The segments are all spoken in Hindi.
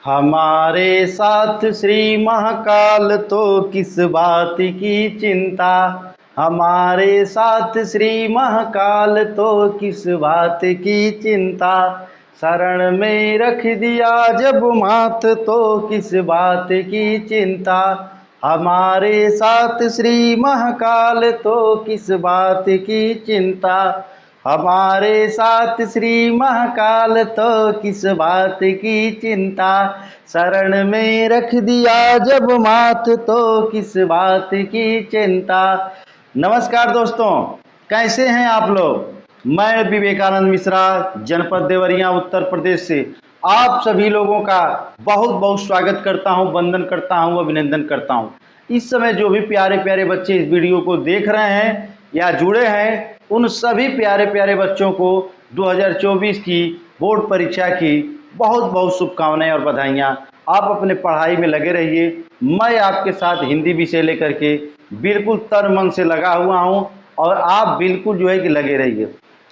हमारे साथ श्री महाकाल तो किस बात की चिंता। हमारे साथ श्री महाकाल तो किस बात की चिंता। शरण में रख दिया जब मात तो किस बात की चिंता। हमारे साथ श्री महाकाल तो किस बात की चिंता। हमारे साथ श्री महाकाल तो किस बात की चिंता। शरण में रख दिया जब मात तो किस बात की चिंता। नमस्कार दोस्तों, कैसे हैं आप लोग। मैं विवेकानंद मिश्रा, जनपद देवरिया, उत्तर प्रदेश से आप सभी लोगों का बहुत बहुत स्वागत करता हूं, वंदन करता हूं, अभिनंदन करता हूं। इस समय जो भी प्यारे प्यारे बच्चे इस वीडियो को देख रहे हैं या जुड़े हैं, उन सभी प्यारे प्यारे बच्चों को 2024 की बोर्ड परीक्षा की बहुत बहुत शुभकामनाएं और बधाइयाँ। आप अपने पढ़ाई में लगे रहिए। मैं आपके साथ हिंदी विषय लेकर के बिल्कुल तन मन से लगा हुआ हूं और आप बिल्कुल जो है कि लगे रहिए।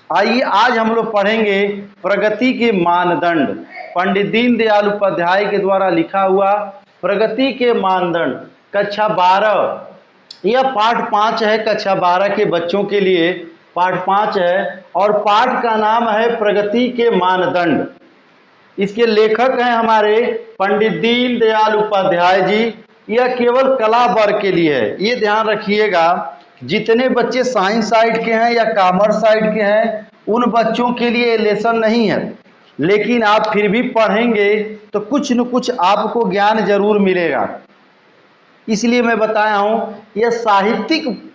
आइए आज हम लोग पढ़ेंगे प्रगति के मानदंड, पंडित दीनदयाल उपाध्याय के द्वारा लिखा हुआ प्रगति के मानदंड, कक्षा 12। यह पाठ 5 है, कक्षा 12 के बच्चों के लिए पाठ 5 है और पाठ का नाम है प्रगति के मानदंड। इसके लेखक हैं हमारे पंडित दीनदयाल उपाध्याय जी। यह केवल कला वर्ग के लिए है, ये ध्यान रखिएगा। जितने बच्चे साइंस साइड के हैं या कॉमर्स साइड के हैं उन बच्चों के लिए लेसन नहीं है, लेकिन आप फिर भी पढ़ेंगे तो कुछ न कुछ आपको ज्ञान जरूर मिलेगा। इसलिए मैं बताया हूं, यह साहित्यिक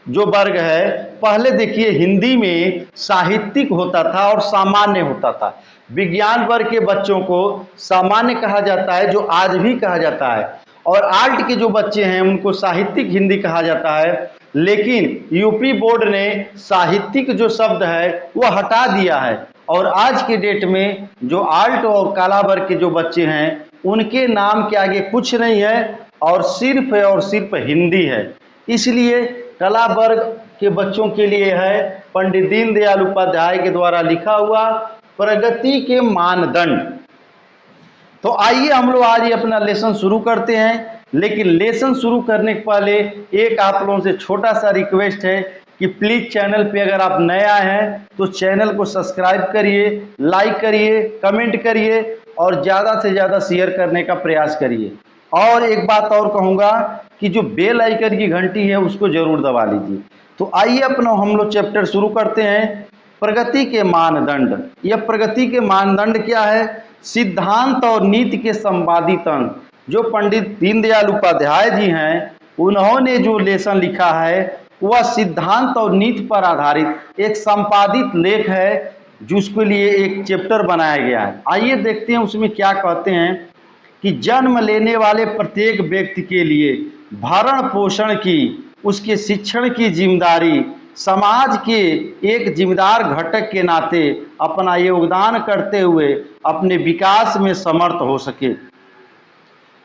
जो वर्ग है, पहले देखिए हिंदी में साहित्यिक होता था और सामान्य होता था। विज्ञान वर्ग के बच्चों को सामान्य कहा जाता है, जो आज भी कहा जाता है, और आर्ट के जो बच्चे हैं उनको साहित्यिक हिंदी कहा जाता है। लेकिन यूपी बोर्ड ने साहित्यिक जो शब्द है वह हटा दिया है और आज के डेट में जो आर्ट और कला वर्ग के जो बच्चे हैं उनके नाम के आगे कुछ नहीं है और सिर्फ हिंदी है। इसलिए कला वर्ग के बच्चों के लिए है पंडित दीनदयाल उपाध्याय के द्वारा लिखा हुआ प्रगति के मानदंड। तो आइए हम लोग आज ये अपना लेसन शुरू करते हैं। लेकिन लेसन शुरू करने के पहले एक आप लोगों से छोटा सा रिक्वेस्ट है कि प्लीज चैनल पे अगर आप नए आए हैं तो चैनल को सब्सक्राइब करिए, लाइक करिए, कमेंट करिए और ज़्यादा से ज़्यादा शेयर करने का प्रयास करिए। और एक बात और कहूँगा कि जो बेल आइकन की घंटी है उसको जरूर दबा लीजिए। तो आइए अपना हम लोग चैप्टर शुरू करते हैं, प्रगति के मानदंड। यह प्रगति के मानदंड क्या है? सिद्धांत और नीति के संवादित अंग। जो पंडित दीनदयाल उपाध्याय जी हैं उन्होंने जो लेसन लिखा है वह सिद्धांत और नीति पर आधारित एक संपादित लेख है, जिसके लिए एक चैप्टर बनाया गया है। आइए देखते हैं उसमें क्या कहते हैं कि जन्म लेने वाले प्रत्येक व्यक्ति के लिए भरण पोषण की, उसके शिक्षण की जिम्मेदारी समाज के एक जिम्मेदार घटक के नाते अपना योगदान करते हुए अपने विकास में समर्थ हो सके।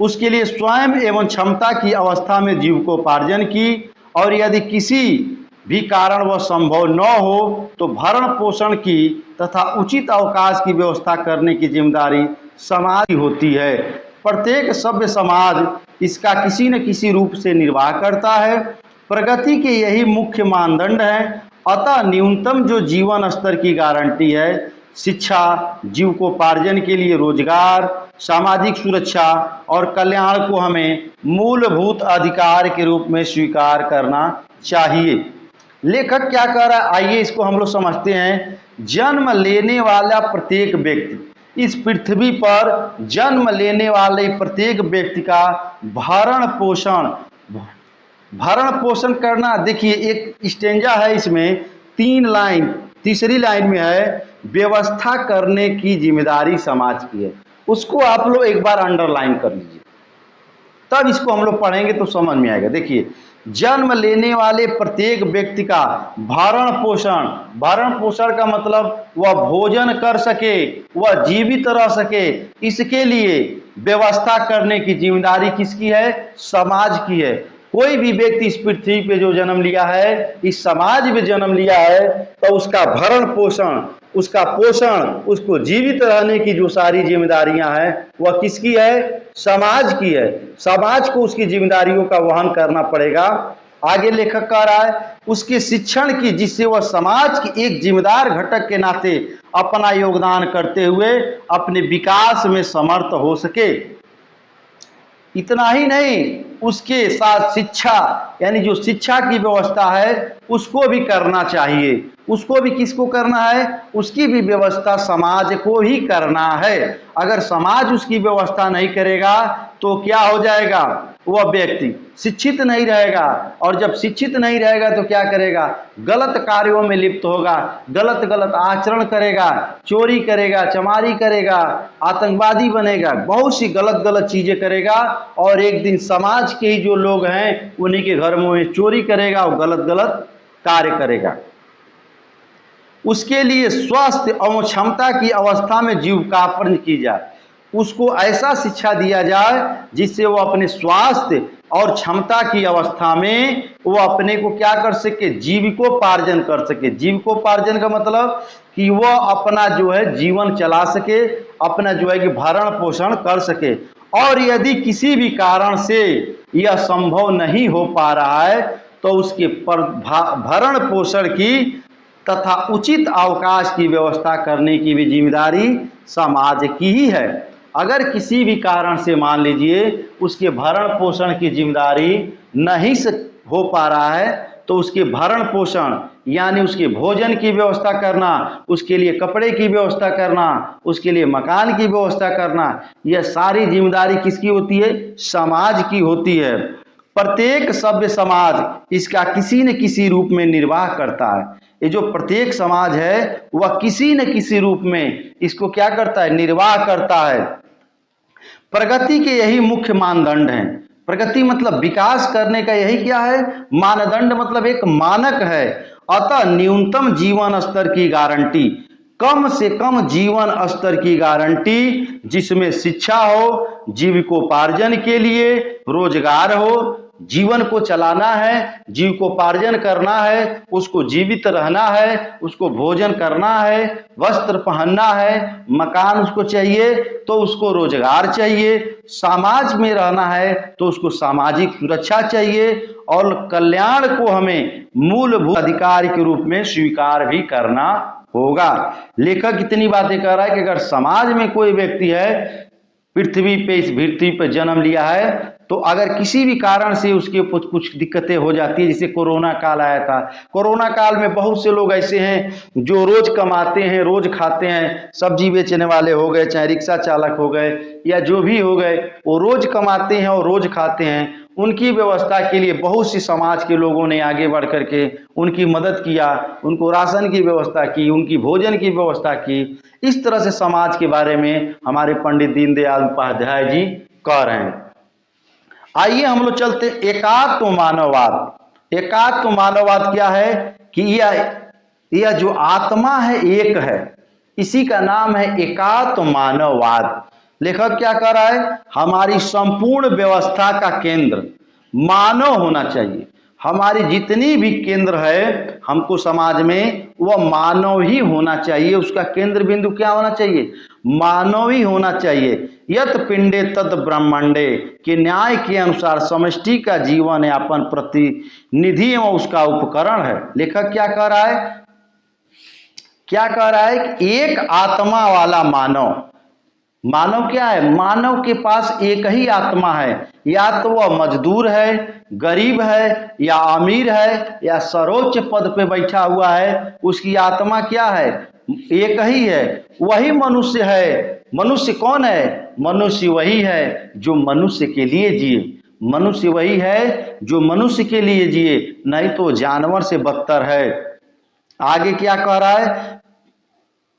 उसके लिए स्वयं एवं क्षमता की अवस्था में जीविकोपार्जन की, और यदि किसी भी कारण वह संभव न हो तो भरण पोषण की तथा उचित अवकाश की व्यवस्था करने की जिम्मेदारी समाज की होती है। प्रत्येक सभ्य समाज इसका किसी न किसी रूप से निर्वाह करता है। प्रगति के यही मुख्य मानदंड हैं। अतः न्यूनतम जो जीवन स्तर की गारंटी है, शिक्षा, जीविकोपार्जन के लिए रोजगार, सामाजिक सुरक्षा और कल्याण को हमें मूलभूत अधिकार के रूप में स्वीकार करना चाहिए। लेखक क्या कह रहा है, आइए इसको हम लोग समझते हैं। जन्म लेने वाला प्रत्येक व्यक्ति, इस पृथ्वी पर जन्म लेने वाले प्रत्येक व्यक्ति का भरण पोषण करना। देखिए एक स्टेंजा है, इसमें 3 लाइन, तीसरी लाइन में है व्यवस्था करने की जिम्मेदारी समाज की है। उसको आप लोग एक बार अंडरलाइन कर लीजिए, तब इसको हम लोग पढ़ेंगे तो समझ में आएगा। देखिए, जन्म लेने वाले प्रत्येक व्यक्ति का भरण पोषण का मतलब वह भोजन कर सके, वह जीवित रह सके, इसके लिए व्यवस्था करने की जिम्मेदारी किसकी है? समाज की है। कोई भी व्यक्ति इस पृथ्वी पे जो जन्म लिया है, इस समाज में जन्म लिया है, तो उसका भरण पोषण, उसका पोषण, उसको जीवित रहने की जो सारी जिम्मेदारियां हैं वह किसकी है? समाज की है। समाज को उसकी जिम्मेदारियों का वहन करना पड़ेगा। आगे लेखक कह रहा है उसके शिक्षण की, जिससे वह समाज की एक जिम्मेदार घटक के नाते अपना योगदान करते हुए अपने विकास में समर्थ हो सके। इतना ही नहीं, उसके साथ शिक्षा, यानी जो शिक्षा की व्यवस्था है उसको भी करना चाहिए। उसको भी किसको करना है? उसकी भी व्यवस्था समाज को ही करना है। अगर समाज उसकी व्यवस्था नहीं करेगा तो क्या हो जाएगा? वह व्यक्ति शिक्षित नहीं रहेगा, और जब शिक्षित नहीं रहेगा तो क्या करेगा? गलत कार्यों में लिप्त होगा, गलत गलत आचरण करेगा, चोरी करेगा, चमारी करेगा, आतंकवादी बनेगा, बहुत सी गलत गलत चीजें करेगा, और एक दिन समाज के ही जो लोग हैं उन्हीं के घर में चोरी करेगा और गलत गलत कार्य करेगा। उसके लिए स्वस्थ एवं क्षमता की अवस्था में जीविकोपार्जन की जाए। उसको ऐसा शिक्षा दिया जाए जिससे वो अपने स्वास्थ्य और क्षमता की अवस्था में वो अपने को क्या कर सके? जीविकोपार्जन कर सके। जीविकोपार्जन का मतलब कि वह अपना जो है जीवन चला सके, अपना जो है कि भरण पोषण कर सके। और यदि किसी भी कारण से यह संभव नहीं हो पा रहा है तो उसके भरण पोषण की तथा उचित अवकाश की व्यवस्था करने की भी जिम्मेदारी समाज की ही है। अगर किसी भी कारण से मान लीजिए उसके भरण पोषण की जिम्मेदारी नहीं हो पा रहा है तो उसके भरण पोषण यानी उसके भोजन की व्यवस्था करना, उसके लिए कपड़े की व्यवस्था करना, उसके लिए मकान की व्यवस्था करना, यह सारी जिम्मेदारी किसकी होती है? समाज की होती है। प्रत्येक सभ्य समाज इसका किसी न किसी रूप में निर्वाह करता है। ये जो प्रत्येक समाज है वह किसी न किसी रूप में इसको क्या करता है? निर्वाह करता है। प्रगति के यही मुख्य मानदंड हैं। प्रगति मतलब विकास करने का यही क्या है? मानदंड मतलब एक मानक है। अतः न्यूनतम जीवन स्तर की गारंटी, कम से कम जीवन स्तर की गारंटी, जिसमें शिक्षा हो, जीविकोपार्जन के लिए रोजगार हो, जीवन को चलाना है, जीविकोपार्जन करना है, उसको जीवित रहना है, उसको भोजन करना है, वस्त्र पहनना है, मकान उसको चाहिए तो उसको रोजगार चाहिए, समाज में रहना है तो उसको सामाजिक सुरक्षा चाहिए, और कल्याण को हमें मूलभूत अधिकार के रूप में स्वीकार भी करना होगा। लेखक इतनी बातें कह रहा है कि अगर समाज में कोई व्यक्ति है, पृथ्वी पे, इस पृथ्वी पर जन्म लिया है, तो अगर किसी भी कारण से उसके कुछ दिक्कतें हो जाती है, जैसे कोरोना काल आया था। कोरोना काल में बहुत से लोग ऐसे हैं जो रोज कमाते हैं, रोज खाते हैं, सब्जी बेचने वाले हो गए, चाहे रिक्शा चालक हो गए, या जो भी हो गए, वो रोज कमाते हैं और रोज खाते हैं। उनकी व्यवस्था के लिए बहुत सी समाज के लोगों ने आगे बढ़ करके उनकी मदद किया, उनको राशन की व्यवस्था की, उनकी भोजन की व्यवस्था की। इस तरह से समाज के बारे में हमारे पंडित दीनदयाल उपाध्याय जी कह रहे हैं। आइए हम लोग चलते एकात्म मानववाद। एकात्म मानववाद क्या है? कि यह जो आत्मा है एक है, इसी का नाम है एकात्म मानववाद। लेखक क्या कह रहा है? हमारी संपूर्ण व्यवस्था का केंद्र मानव होना चाहिए। हमारी जितनी भी केंद्र है हमको समाज में, वह मानव ही होना चाहिए। उसका केंद्र बिंदु क्या होना चाहिए? मानव ही होना चाहिए। यत पिंडे तद ब्रह्मांडे के न्याय के अनुसार समष्टि का जीवन यापन प्रतिनिधि एवं उसका उपकरण है। लेखक क्या कह रहा है? क्या कह रहा है कि एक आत्मा वाला मानव, मानव क्या है? मानव के पास एक ही आत्मा है। या तो वह मजदूर है, गरीब है, या अमीर है, या सर्वोच्च पद पे बैठा हुआ है, उसकी आत्मा क्या है? एक ही है। वही मनुष्य है। मनुष्य कौन है? मनुष्य वही है जो मनुष्य के लिए जिए। मनुष्य वही है जो मनुष्य के लिए जिए, नहीं तो जानवर से बदतर है। आगे क्या कह रहा है?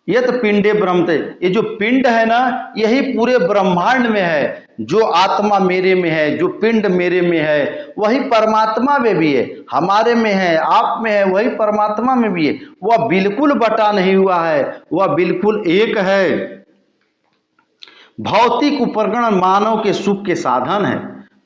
यत पिंडे ब्रह्मते, ये जो पिंड है ना, यही पूरे ब्रह्मांड में है। जो आत्मा मेरे में है, जो पिंड मेरे में है, वही परमात्मा में भी है। हमारे में है, आप में है, वही परमात्मा में भी है। वह बिल्कुल बटा नहीं हुआ है, वह बिल्कुल एक है। भौतिक उपकरण मानव के सुख के साधन है।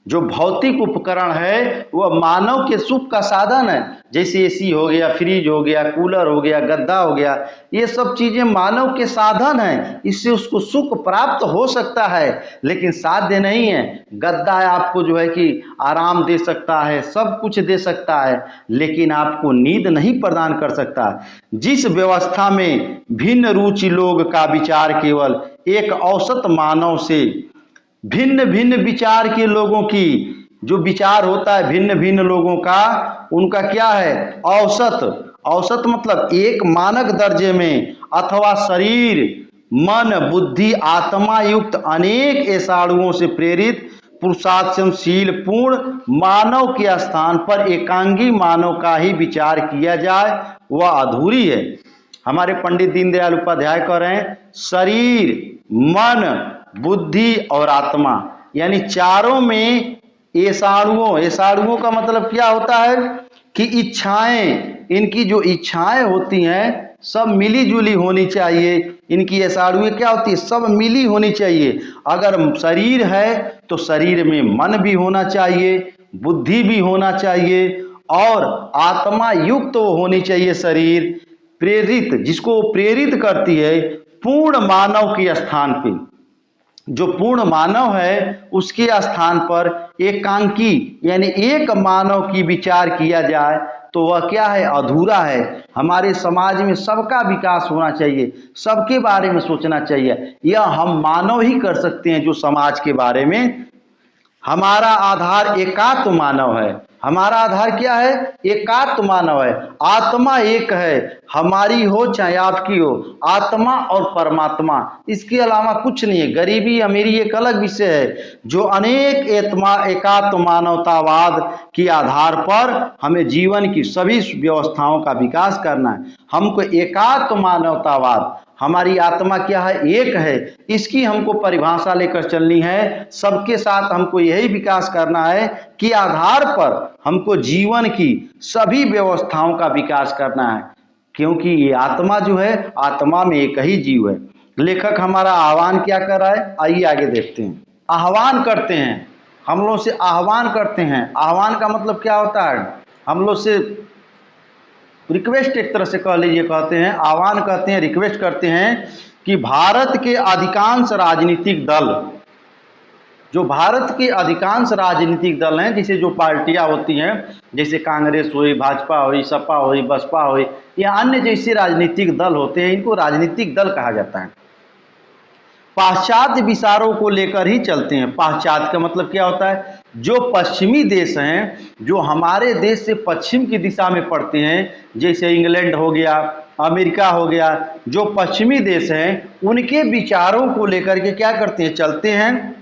जो भौतिक उपकरण है वह मानव के सुख का साधन है। जैसे एसी हो गया, फ्रिज हो गया, कूलर हो गया, गद्दा हो गया, ये सब चीजें मानव के साधन हैं, इससे उसको सुख प्राप्त हो सकता है, लेकिन साध्य नहीं है। गद्दा आपको जो है कि आराम दे सकता है, सब कुछ दे सकता है, लेकिन आपको नींद नहीं प्रदान कर सकता। जिस व्यवस्था में भिन्न रुचि लोग का विचार केवल एक औसत मानव से भिन्न भिन्न विचार के लोगों की जो विचार होता है भिन्न भिन्न लोगों का, उनका क्या है, औसत। औसत मतलब एक मानक दर्जे में अथवा शरीर मन बुद्धि आत्मा युक्त अनेक ऐसाड़ुओं से प्रेरित पुरुषार्थशील पूर्ण मानव के स्थान पर एकांगी मानव का ही विचार किया जाए, वह अधूरी है। हमारे पंडित दीनदयाल उपाध्याय कह रहे हैं शरीर मन बुद्धि और आत्मा, यानी चारों में ऐसाड़ुओं का मतलब क्या होता है कि इच्छाएं, इनकी जो इच्छाएं होती हैं सब मिली जुली होनी चाहिए। इनकी ऐसाड़ुएं क्या होती है, सब मिली होनी चाहिए। अगर शरीर है तो शरीर में मन भी होना चाहिए, बुद्धि भी होना चाहिए और आत्मा युक्त तो होनी चाहिए। शरीर प्रेरित, जिसको प्रेरित करती है पूर्ण मानव के स्थान पे, जो पूर्ण मानव है उसके स्थान पर एकांकी यानी एक मानव की विचार किया जाए तो वह क्या है, अधूरा है। हमारे समाज में सबका विकास होना चाहिए, सबके बारे में सोचना चाहिए, यह हम मानव ही कर सकते हैं जो समाज के बारे में। हमारा आधार एकात्म मानव है। हमारा आधार क्या है, एकात्म मानव है। आत्मा एक है, हमारी हो चाहे आपकी हो, आत्मा और परमात्मा, इसके अलावा कुछ नहीं है। गरीबी अमीरी एक अलग विषय है, जो अनेक एकात्म मानवतावाद के आधार पर हमें जीवन की सभी व्यवस्थाओं का विकास करना है। हमको एकात्म मानवतावाद, हमारी आत्मा क्या है, एक है, इसकी हमको परिभाषा लेकर चलनी है। सबके साथ हमको यही विकास करना है कि आधार पर हमको जीवन की सभी व्यवस्थाओं का विकास करना है, क्योंकि ये आत्मा जो है, आत्मा में एक ही जीव है। लेखक हमारा आह्वान क्या कर रहा है, आइए आगे देखते हैं। आह्वान करते हैं, हम लोग से आह्वान करते हैं। आह्वान का मतलब क्या होता है, हम लोग से रिक्वेस्ट एक तरह से कह लीजिए, कहते हैं आह्वान, कहते हैं रिक्वेस्ट करते हैं कि भारत के अधिकांश राजनीतिक दल, जो भारत के अधिकांश राजनीतिक दल हैं, जैसे जो पार्टियां होती हैं, जैसे कांग्रेस हुई, भाजपा हुई, सपा हुई, बसपा हुई, या अन्य जैसे राजनीतिक दल होते हैं, इनको राजनीतिक दल कहा जाता है। पाश्चात्य विचारों को लेकर ही चलते हैं। पाश्चात्य का मतलब क्या होता है, जो पश्चिमी देश हैं, जो हमारे देश से पश्चिम की दिशा में पड़ते हैं, जैसे इंग्लैंड हो गया, अमेरिका हो गया, जो पश्चिमी देश हैं, उनके विचारों को लेकर के क्या करते हैं, चलते हैं।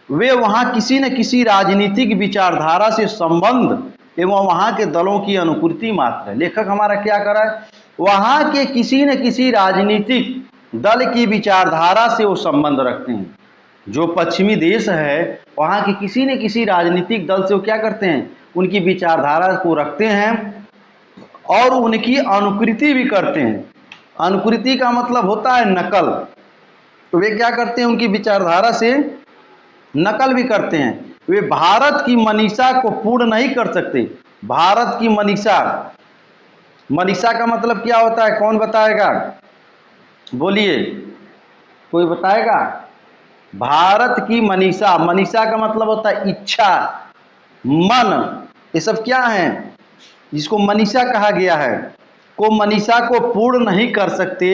वे वहाँ किसी न किसी राजनीतिक विचारधारा से संबंध एवं वहाँ के दलों की अनुकृति मात्र है। लेखक हमारा क्या कर रहा है, वहाँ के किसी न किसी राजनीतिक दल की विचारधारा से वो संबंध रखते हैं। जो पश्चिमी देश है वहाँ के किसी न किसी राजनीतिक दल से वो क्या करते हैं, उनकी विचारधारा को रखते हैं और उनकी अनुकृति भी करते हैं। अनुकृति का मतलब होता है नकल। तो वे क्या करते हैं, उनकी विचारधारा से नकल भी करते हैं। वे भारत की मनीषा को पूर्ण नहीं कर सकते। भारत की मनीषा, मनीषा का मतलब क्या होता है, कौन बताएगा, बोलिए, कोई बताएगा। भारत की मनीषा, मनीषा का मतलब होता है इच्छा, मन, ये सब क्या है, जिसको मनीषा कहा गया है, को मनीषा को पूर्ण नहीं कर सकते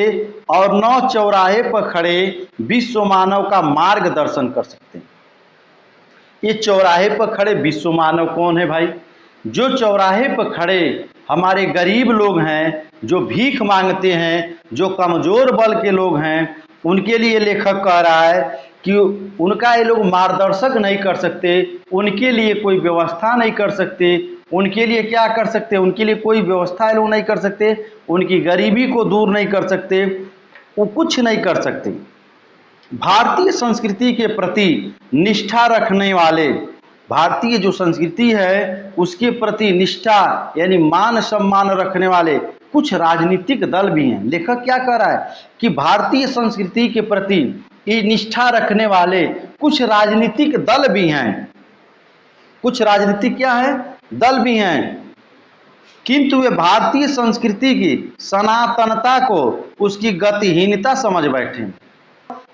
और नौ चौराहे पर खड़े विश्व मानव का मार्गदर्शन कर सकते हैं। ये चौराहे पर खड़े विश्व मानव कौन है भाई, जो चौराहे पर खड़े हमारे गरीब लोग हैं, जो भीख मांगते हैं, जो कमजोर बल के लोग हैं, उनके लिए लेखक कह रहा है कि उनका ये लोग मार्गदर्शक नहीं कर सकते, उनके लिए कोई व्यवस्था नहीं कर सकते। उनके लिए क्या कर सकते, उनके लिए कोई व्यवस्था ये लोग नहीं कर सकते, उनकी गरीबी को दूर नहीं कर सकते, वो कुछ नहीं कर सकते। भारतीय संस्कृति के प्रति निष्ठा रखने वाले, भारतीय जो संस्कृति है उसके प्रति निष्ठा यानी मान सम्मान रखने वाले कुछ राजनीतिक दल भी हैं। लेखक क्या कह रहा है कि भारतीय संस्कृति के प्रति निष्ठा रखने वाले कुछ राजनीतिक दल भी हैं। कुछ राजनीतिक क्या है, दल भी हैं, किंतु वे भारतीय संस्कृति की सनातनता को उसकी गतिहीनता समझ बैठे।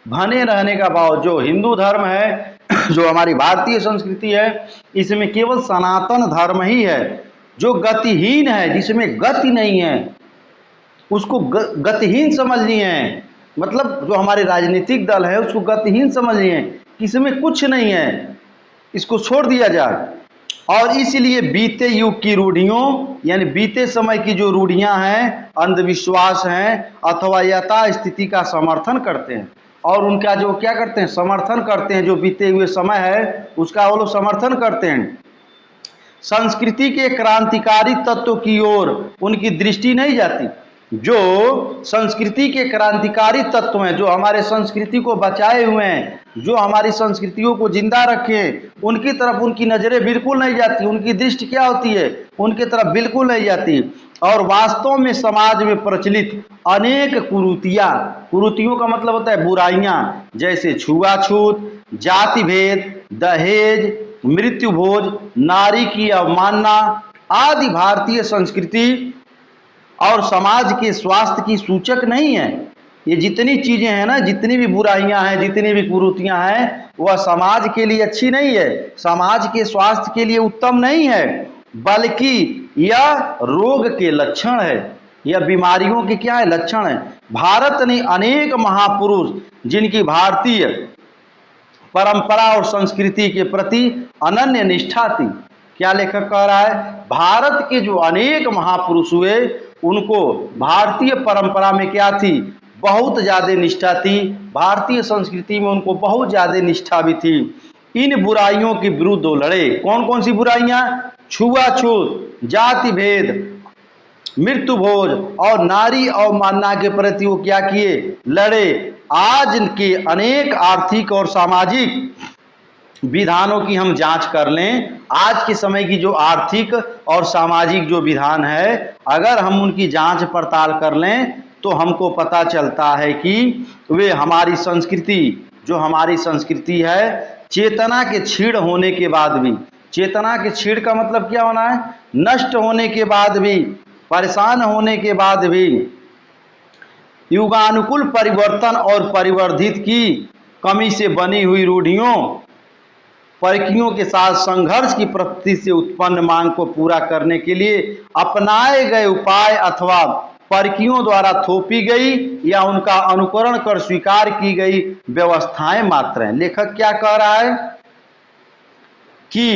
बने रहने का भाव, जो हिंदू धर्म है, जो हमारी भारतीय संस्कृति है, इसमें केवल सनातन धर्म ही है जो गतिहीन है, जिसमें गति नहीं है, उसको गतिहीन समझ लिए हैं। मतलब जो हमारे राजनीतिक दल है उसको गतिहीन समझ लिए हैं, इसमें कुछ नहीं है, इसको छोड़ दिया जाए। और इसलिए बीते युग की रूढ़ियों, यानी बीते समय की जो रूढ़ियां हैं, अंधविश्वास हैं अथवा यथास्थिति का समर्थन करते हैं, और उनका जो क्या करते हैं, समर्थन करते हैं। जो बीते हुए समय है उसका वो लोग समर्थन करते हैं। संस्कृति के क्रांतिकारी तत्व की ओर उनकी दृष्टि नहीं जाती। जो संस्कृति के क्रांतिकारी तत्व हैं, जो हमारे संस्कृति को बचाए हुए हैं, जो हमारी संस्कृतियों को जिंदा रखे, उनकी तरफ उनकी नजरें बिल्कुल नहीं जाती। उनकी दृष्टि क्या होती है, उनकी तरफ बिल्कुल नहीं जाती। और वास्तव में समाज में प्रचलित अनेक कुरीतियों का मतलब होता है बुराइयां, जैसे छुआछूत, जाति भेद, दहेज, मृत्यु भोज, नारी की अवमानना आदि भारतीय संस्कृति और समाज के स्वास्थ्य की सूचक नहीं है। ये जितनी चीजें हैं ना, जितनी भी बुराइयां हैं, जितनी भी कुरीतियां हैं, वह समाज के लिए अच्छी नहीं है, समाज के स्वास्थ्य के लिए उत्तम नहीं है, बल्कि यह रोग के लक्षण है, यह बीमारियों के क्या है, लक्षण है। भारत ने अनेक महापुरुष जिनकी भारतीय परंपरा और संस्कृति के प्रति अनन्य निष्ठा थी। क्या लेखक कह रहा है, भारत के जो अनेक महापुरुष हुए उनको भारतीय परंपरा में क्या थी, बहुत ज्यादा निष्ठा थी। भारतीय संस्कृति में उनको बहुत ज्यादा निष्ठा भी थी। इन बुराइयों के विरुद्ध वो लड़े। कौन कौन सी बुराइयां, छुआछूत, जाति भेद, मृत्यु भोज और नारी अवमानना के प्रति वो क्या किए, लड़े। आज के अनेक आर्थिक और सामाजिक विधानों की हम जांच कर लें, आज के समय की जो आर्थिक और सामाजिक जो विधान है, अगर हम उनकी जांच पड़ताल कर लें तो हमको पता चलता है कि वे हमारी संस्कृति, जो हमारी संस्कृति है, चेतना के क्षीण होने के बाद भी, चेतना के क्षीण का मतलब क्या होना है, नष्ट होने के बाद भी, परेशान होने के बाद भी, युगानुकूल परिवर्तन और परिवर्धित की कमी से बनी हुई रूढ़ियों, परखियों के साथ संघर्ष की प्रवृत्ति से उत्पन्न मांग को पूरा करने के लिए अपनाए गए उपाय अथवा परखियों द्वारा थोपी गई या उनका अनुकरण कर स्वीकार की गई व्यवस्थाएं मात्र हैं। लेखक क्या कह रहा है कि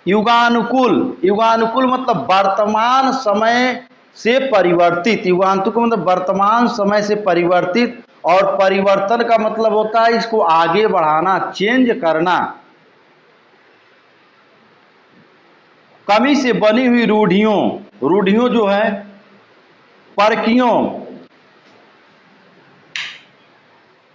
युगानुकूल, युगानुकूल मतलब वर्तमान समय से परिवर्तित, युगानुकूल मतलब वर्तमान समय से परिवर्तित, और परिवर्तन का मतलब होता है इसको आगे बढ़ाना, चेंज करना। कमी से बनी हुई रूढ़ियों, रूढ़ियों जो है,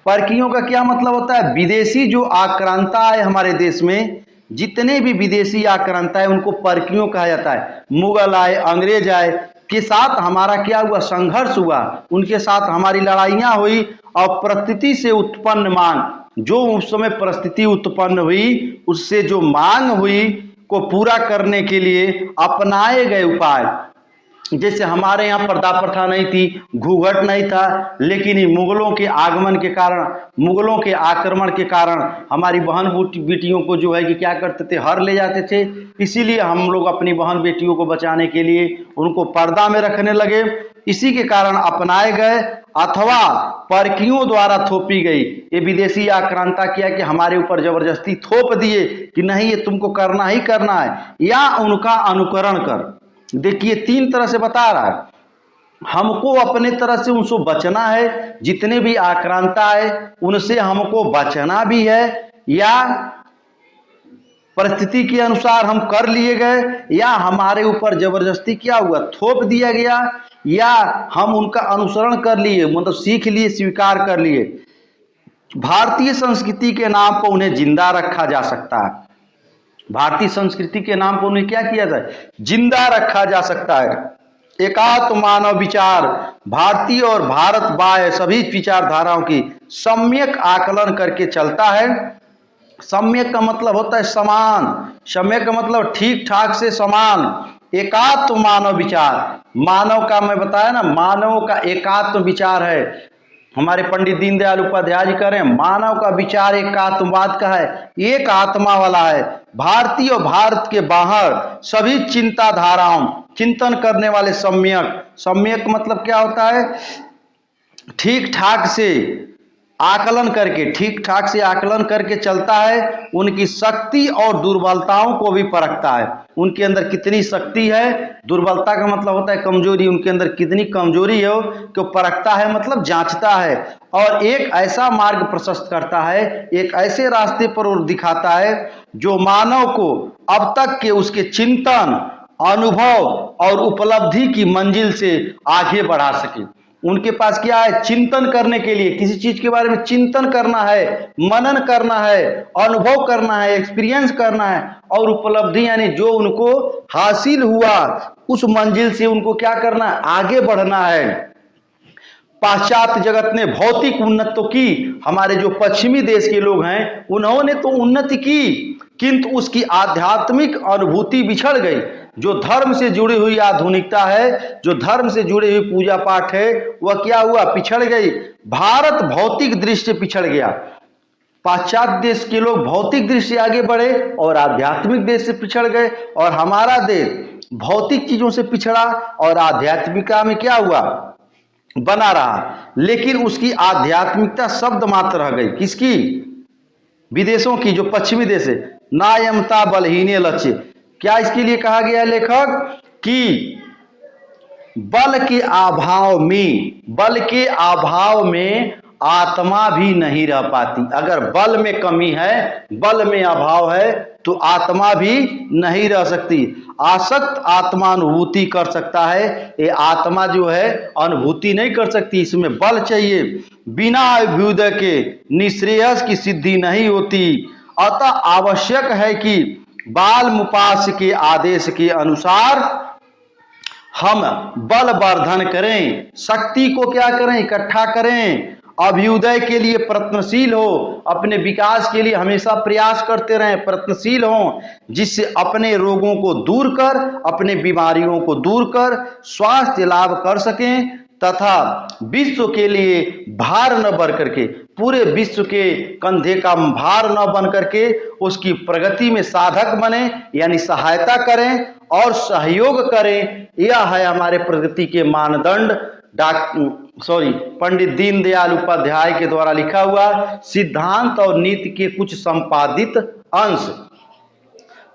परखियों का क्या मतलब होता है, विदेशी जो आक्रांता है हमारे देश में, जितने भी विदेशी आक्रांता है उनको परखियों कहा जाता है। मुगल आए, अंग्रेज आए, के साथ हमारा क्या हुआ, संघर्ष हुआ, उनके साथ हमारी लड़ाइयां हुई, और परिस्थिति से उत्पन्न मांग, जो उस समय परिस्थिति उत्पन्न हुई, उससे जो मांग हुई को पूरा करने के लिए अपनाए गए उपाय। जैसे हमारे यहाँ पर्दा प्रथा नहीं थी, घूंघट नहीं था, लेकिन मुगलों के आगमन के कारण, मुगलों के आक्रमण के कारण हमारी बहन बेटियों को जो है कि क्या करते थे, हर ले जाते थे। इसीलिए हम लोग अपनी बहन बेटियों को बचाने के लिए उनको पर्दा में रखने लगे। इसी के कारण अपनाए गए अथवा परखियों द्वारा थोपी गई। ये विदेशी आक्रांता किया कि हमारे ऊपर जबरदस्ती थोप दिए कि नहीं ये तुमको करना ही करना है, या उनका अनुकरण कर। देखिए तीन तरह से बता रहा है, हमको अपने तरह से उनसे बचना है, जितने भी आक्रांता है उनसे हमको बचना भी है, या परिस्थिति के अनुसार हम कर लिए गए, या हमारे ऊपर जबरदस्ती क्या हुआ, थोप दिया गया, या हम उनका अनुसरण कर लिए, मतलब सीख लिए, स्वीकार कर लिए। भारतीय संस्कृति के नाम पर उन्हें जिंदा रखा जा सकता है। भारतीय संस्कृति के नाम पर उन्हें क्या किया जाए, जिंदा रखा जा सकता है। एकात्म मानव विचार भारतीय और भारत बाह्य सभी विचारधाराओं की सम्यक आकलन करके चलता है। सम्यक का मतलब होता है समान, सम्यक का मतलब ठीक ठाक से समान। एकात्म मानव विचार, मानव का मैं बताया ना, मानव का एकात्म विचार है। हमारे पंडित दीनदयाल उपाध्याय जी कह रहे हैं मानव का विचार एकात्मवाद का है, एक आत्मा वाला है। भारतीय और भारत के बाहर सभी चिंताधाराओं, चिंतन करने वाले सम्यक, सम्यक मतलब क्या होता है, ठीक ठाक से आकलन करके, ठीक ठाक से आकलन करके चलता है। उनकी शक्ति और दुर्बलताओं को भी परखता है, उनके अंदर कितनी शक्ति है, दुर्बलता का मतलब होता है कमजोरी, उनके अंदर कितनी कमजोरी है कि परखता है, मतलब जांचता है। और एक ऐसा मार्ग प्रशस्त करता है, एक ऐसे रास्ते पर वो दिखाता है जो मानव को अब तक के उसके चिंतन, अनुभव और उपलब्धि की मंजिल से आगे बढ़ा सके। उनके पास क्या है, चिंतन करने के लिए, किसी चीज के बारे में चिंतन करना है, मनन करना है, अनुभव करना है, एक्सपीरियंस करना है, और उपलब्धि यानी जो उनको हासिल हुआ उस मंजिल से उनको क्या करना है, आगे बढ़ना है। पाश्चात्य जगत ने भौतिक उन्नति तो की, हमारे जो पश्चिमी देश के लोग हैं उन्होंने तो उन्नति की, किंतु उसकी आध्यात्मिक अनुभूति बिछड़ गई। जो धर्म से जुड़ी हुई आधुनिकता है, जो धर्म से जुड़ी हुई पूजा पाठ है, वह क्या हुआ, पिछड़ गई। भारत भौतिक दृष्टि से पिछड़ गया, पाश्चात्य देश के लोग भौतिक दृष्टि से आगे बढ़े और आध्यात्मिक देश से पिछड़ गए, और हमारा देश भौतिक चीजों से पिछड़ा और आध्यात्मिकता में क्या हुआ, बना रहा। लेकिन उसकी आध्यात्मिकता शब्द मात्र रह गई, किसकी, विदेशों की, जो पश्चिमी देश है। नायमता बलहीने लक्ष्य, क्या इसके लिए कहा गया है लेखक कि बल के अभाव में, बल के अभाव में आत्मा भी नहीं रह पाती। अगर बल में कमी है, बल में अभाव है, तो आत्मा भी नहीं रह सकती। आसक्त आत्मा अनुभूति कर सकता है, ये आत्मा जो है अनुभूति नहीं कर सकती, इसमें बल चाहिए। बिना अभ्युदय के निश्रेयस की सिद्धि नहीं होती। अतः आवश्यक है कि बाल मुपास के आदेश के अनुसार हम बल वर्धन करें, शक्ति को क्या करें, इकट्ठा करें, अभ्युदय के लिए प्रयत्नशील हो, अपने विकास के लिए हमेशा प्रयास करते रहें, प्रयत्नशील हो, जिससे अपने रोगों को दूर कर, अपने बीमारियों को दूर कर स्वास्थ्य लाभ कर सकें, तथा विश्व के लिए भार न बन करके, पूरे विश्व के कंधे का भार न बन करके उसकी प्रगति में साधक बने, यानी सहायता करें और सहयोग करें। यह है हमारे प्रगति के मानदंड। पंडित दीनदयाल उपाध्याय के द्वारा लिखा हुआ सिद्धांत और नीति के कुछ संपादित अंश।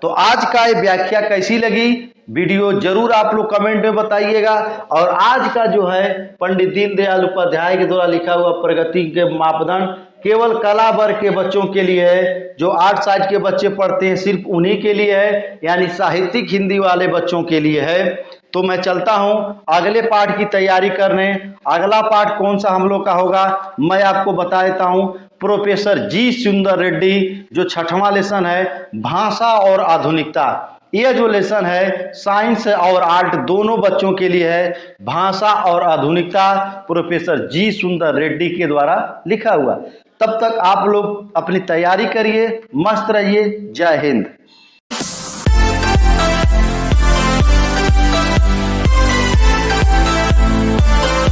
तो आज का ये व्याख्या कैसी लगी, वीडियो जरूर आप लोग कमेंट में बताइएगा। और आज का जो है पंडित दीनदयाल उपाध्याय के द्वारा लिखा हुआ प्रगति के मापदंड केवल कला वर्ग के बच्चों के लिए है, जो आर्ट साइड के बच्चे पढ़ते हैं सिर्फ उन्हीं के लिए है, यानी साहित्यिक हिंदी वाले बच्चों के लिए है। तो मैं चलता हूं अगले पाठ की तैयारी करने। अगला पाठ कौन सा हम लोग का होगा मैं आपको बता देता हूं। प्रोफेसर जी सुंदर रेड्डी, जो 6वां लेसन है, भाषा और आधुनिकता। यह जो लेसन है साइंस और आर्ट दोनों बच्चों के लिए है, भाषा और आधुनिकता, प्रोफेसर जी सुंदर रेड्डी के द्वारा लिखा हुआ। तब तक आप लोग अपनी तैयारी करिए, मस्त रहिए। जय हिंद।